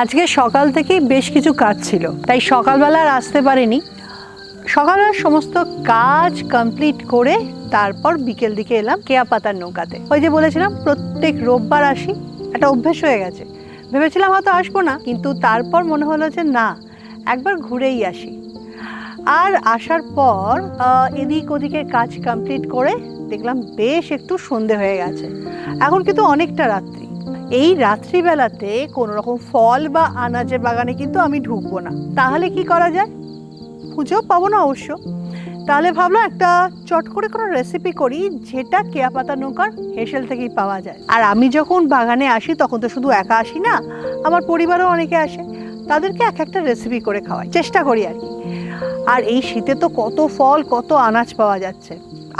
আজকে সকাল থেকেই বেশ কিছু কাজ ছিল, তাই সকালবেলা আর আসতে পারিনি। সকালবেলা সমস্ত কাজ কমপ্লিট করে তারপর বিকেল দিকে এলাম কেয়া পাতার নৌকাতে। ওই যে বলেছিলাম প্রত্যেক রোববার আসি, একটা অভ্যেস হয়ে গেছে। ভেবেছিলাম হয়তো আসবো না, কিন্তু তারপর মনে হলো যে না, একবার ঘুরেই আসি। আর আসার পর এদিক ওদিকের কাজ কমপ্লিট করে দেখলাম বেশ একটু সন্ধে হয়ে গেছে। এখন কিন্তু অনেকটা রাত্রি। এই রাত্রিবেলাতে কোনো রকম ফল বা আনাজের বাগানে কিন্তু আমি ঢুকবো না। তাহলে কি করা যায়? খুঁজেও পাবো না অবশ্য। তাহলে ভাবলাম একটা চট করে কোনো রেসিপি করি, যেটা কেয়া পাতা নৌকার হেসেল থেকেই পাওয়া যায়। আর আমি যখন বাগানে আসি তখন তো শুধু একা আসি না, আমার পরিবারও অনেকে আসে। তাদেরকে এক একটা রেসিপি করে খাওয়াই, চেষ্টা করি আর কি। আর এই শীতে তো কত ফল, কত আনাজ পাওয়া যাচ্ছে,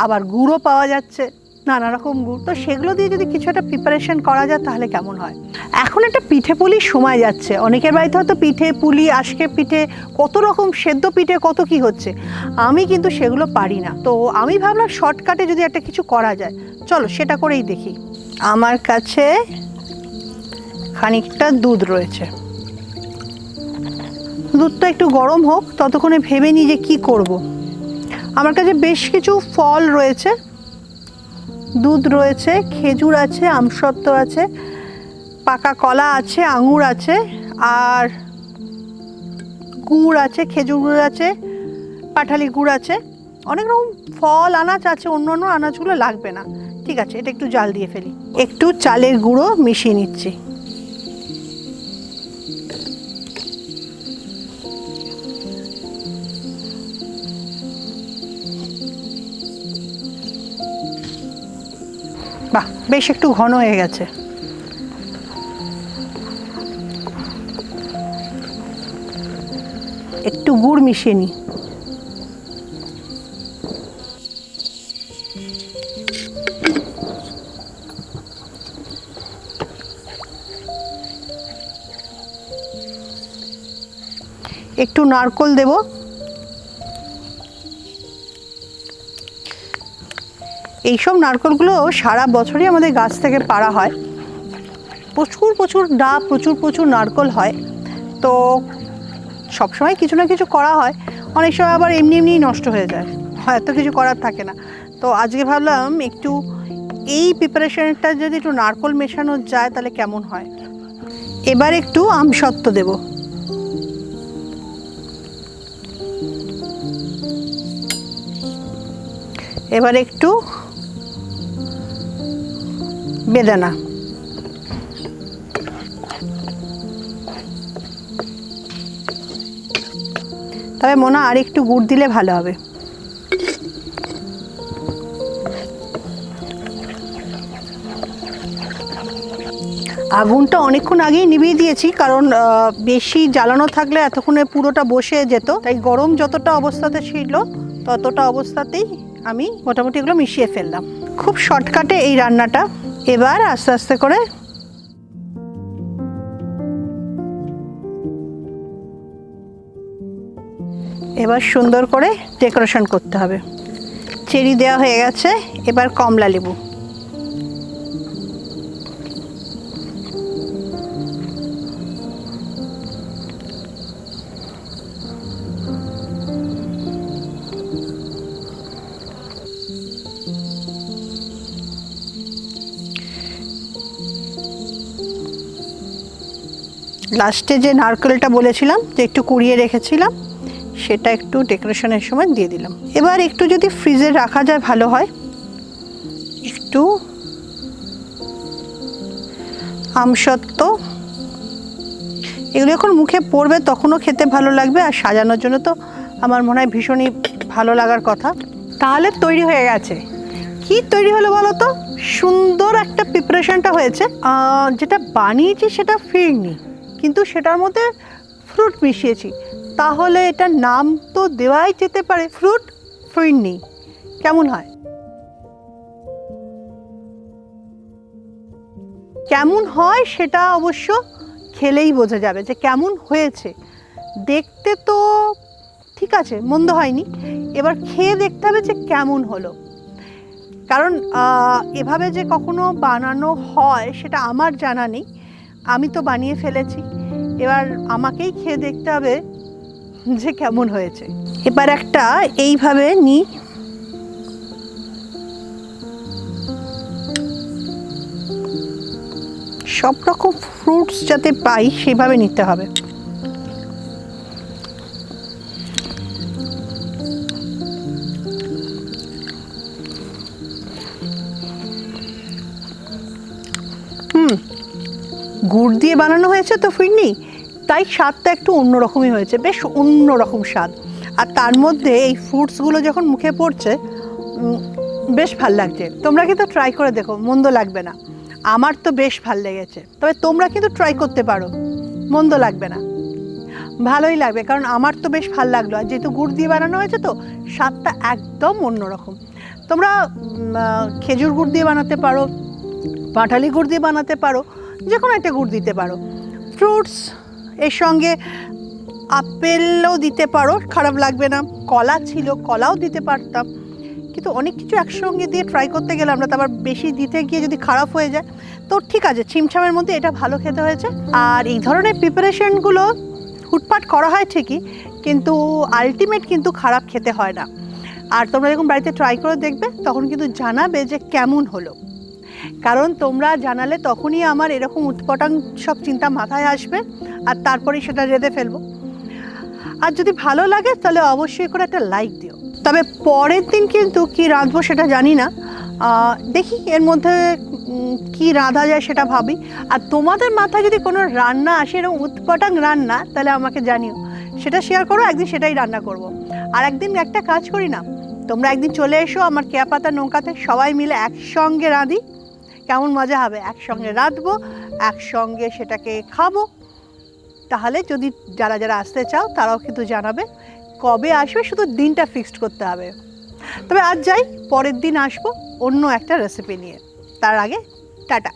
আবার গুড়ও পাওয়া যাচ্ছে, নানা রকম গুড়। তো সেগুলো দিয়ে যদি কিছু একটা প্রিপারেশন করা যায় তাহলে কেমন হয়। এখন একটা পিঠে পুলির সময় যাচ্ছে, অনেকের বাড়িতে হয়তো পিঠে পুলি, আজকে পিঠে, কত রকম সেদ্ধ পিঠে, কত কি হচ্ছে। আমি কিন্তু সেগুলো পারি না। তো আমি ভাবলাম শর্টকাটে যদি একটা কিছু করা যায়, চলো সেটা করেই দেখি। আমার কাছে খানিকটা দুধ রয়েছে। দুধটা একটু গরম হোক, ততক্ষণে ভেবে নিই যে কী করব। আমার কাছে বেশ কিছু ফল রয়েছে, দুধ রয়েছে, খেজুর আছে, আমসত্ত্ব আছে, পাকা কলা আছে, আঙুর আছে, আর গুড় আছে, খেজুর গুড় আছে, পাটালি গুড় আছে, অনেক রকম ফল আনাজ আছে। অন্য অন্য আনাজগুলো লাগবে না। ঠিক আছে, এটা একটু জাল দিয়ে ফেলি। একটু চালের গুঁড়ো মিশিয়ে নিচ্ছি। বাহ, বেশ একটু ঘন হয়ে গেছে। একটু গুড় মিশিয়ে নিই। একটু নারকেল দেব। এইসব নারকেলগুলো সারা বছরই আমাদের গাছ থেকে পাড়া হয়। প্রচুর প্রচুর ডাব, প্রচুর প্রচুর নারকেল হয়। তো সবসময় কিছু না কিছু করা হয়, অনেক সময় আবার এমনি এমনিই নষ্ট হয়ে যায়, হয়তো কিছু করার থাকে না। তো আজকে ভাবলাম একটু এই প্রিপারেশনটা যদি একটু নারকেল মেশানো যায় তাহলে কেমন হয়। এবার একটু আমসত্ত্ব দেব। এবার একটু বেদানা। তবে মনে হয় আর একটু গুড় দিলে ভালো হবে। আগুনটা অনেকক্ষণ আগেই নিভিয়ে দিয়েছি, কারণ বেশি জ্বালানো থাকলে এতক্ষণে পুরোটা বসে যেত। তাই গরম যতটা অবস্থাতে ছিল ততটা অবস্থাতেই আমি মোটামুটি এগুলো মিশিয়ে ফেললাম। খুব শর্টকাটে এই রান্নাটা। এবার আস্তে আস্তে করে এবার সুন্দর করে ডেকোরেশন করতে হবে। চেরি দেওয়া হয়ে গেছে, এবার কমলা লেবু। লাস্টে যে নারকেলটা বলেছিলাম যে একটু কুড়িয়ে রেখেছিলাম, সেটা একটু ডেকোরেশনের সময় দিয়ে দিলাম। এবার একটু যদি ফ্রিজে রাখা যায় ভালো হয়। একটু আমসত্ত্ব, এগুলো যখন মুখে পড়বে তখনও খেতে ভালো লাগবে, আর সাজানোর জন্য তো আমার মনে হয় ভীষণই ভালো লাগার কথা। তাহলে তৈরি হয়ে গেছে। কি তৈরি হলো বলো তো? সুন্দর একটা প্রিপারেশনটা হয়েছে। যেটা বানিয়েছি সেটা ফিরনি, কিন্তু সেটার মধ্যে ফ্রুট মিশিয়েছি। তাহলে এটার নাম তো দেওয়াই যেতে পারে ফ্রুট ফিরনি। কেমন হয়? কেমন হয় সেটা অবশ্য খেলেই বোঝা যাবে যে কেমন হয়েছে। দেখতে তো ঠিক আছে, মন্দ হয়নি। এবার খেয়ে দেখতে হবে যে কেমন হলো। কারণ এভাবে যে কখনো বানানো হয় সেটা আমার জানা নেই। আমি তো বানিয়ে ফেলেছি। এবার আমাকেই খেয়ে দেখতে হবে যে কেমন হয়েছে। এবার একটা এইভাবে নিই, সব রকম ফ্রুটস যাতে পাই সেভাবে নিতে হবে। গুড় দিয়ে বানানো হয়েছে তো ফিরনি, তাই স্বাদটা একটু অন্যরকমই হয়েছে, বেশ অন্যরকম স্বাদ। আর তার মধ্যে এই ফ্রুটসগুলো যখন মুখে পড়ছে বেশ ভাল লাগছে। তোমরা কিন্তু ট্রাই করে দেখো, মন্দ লাগবে না। আমার তো বেশ ভাল লেগেছে, তবে তোমরা কিন্তু ট্রাই করতে পারো, মন্দ লাগবে না, ভালোই লাগবে। কারণ আমার তো বেশ ভাল লাগলো, আর যেহেতু গুড় দিয়ে বানানো হয়েছে তো স্বাদটা একদম অন্যরকম। তোমরা খেজুর গুড় দিয়ে বানাতে পারো, পাটালি গুড় দিয়ে বানাতে পারো, যে কোনো একটা গুড় দিতে পারো। ফ্রুটস এর সঙ্গে আপেলও দিতে পারো, খারাপ লাগবে না। কলা ছিল, কলাও দিতে পারতাম, কিন্তু অনেক কিছু একসঙ্গে দিয়ে ট্রাই করতে গেলে আমরা তো আবার বেশি দিতে গিয়ে যদি খারাপ হয়ে যায় তো ঠিক আছে, ছিমছামের মধ্যে এটা ভালো খেতে হয়েছে। আর এই ধরনের প্রিপারেশনগুলো হুটপাট করা হয় ঠিকই, কিন্তু আলটিমেট কিন্তু খারাপ খেতে হয় না। আর তোমরা যখন বাড়িতে ট্রাই করে দেখবে তখন কিন্তু জানাবে যে কেমন হলো, কারণ তোমরা জানালে তখনই আমার এরকম উৎপটাং সব চিন্তা মাথায় আসবে, আর তারপরেই সেটা রেঁধে ফেলবো। আর যদি ভালো লাগে তাহলে অবশ্যই করে একটা লাইক দিও। তবে পরের দিন কিন্তু কি রাঁধবো সেটা জানি না, দেখি এর মধ্যে কি রাঁধা যায় সেটা ভাবি। আর তোমাদের মাথায় যদি কোনো রান্না আসে এরকম উৎপটাং রান্না, তাহলে আমাকে জানিও, সেটা শেয়ার করো, একদিন সেটাই রান্না করব। আর একদিন একটা কাজ করি না, তোমরা একদিন চলে এসো আমার কেয়া পাতা নৌকাতে, সবাই মিলে একসঙ্গে রাঁধি, কেমন মজা হবে। একসঙ্গে রাঁধবো, একসঙ্গে সেটাকে খাবো। তাহলে যদি যারা যারা আসতে চাও তারাও কিন্তু জানাবে কবে আসবে, শুধু দিনটা ফিক্সড করতে হবে। তবে আজ যাই, পরের দিন আসবো অন্য একটা রেসিপি নিয়ে। তার আগে টাটা।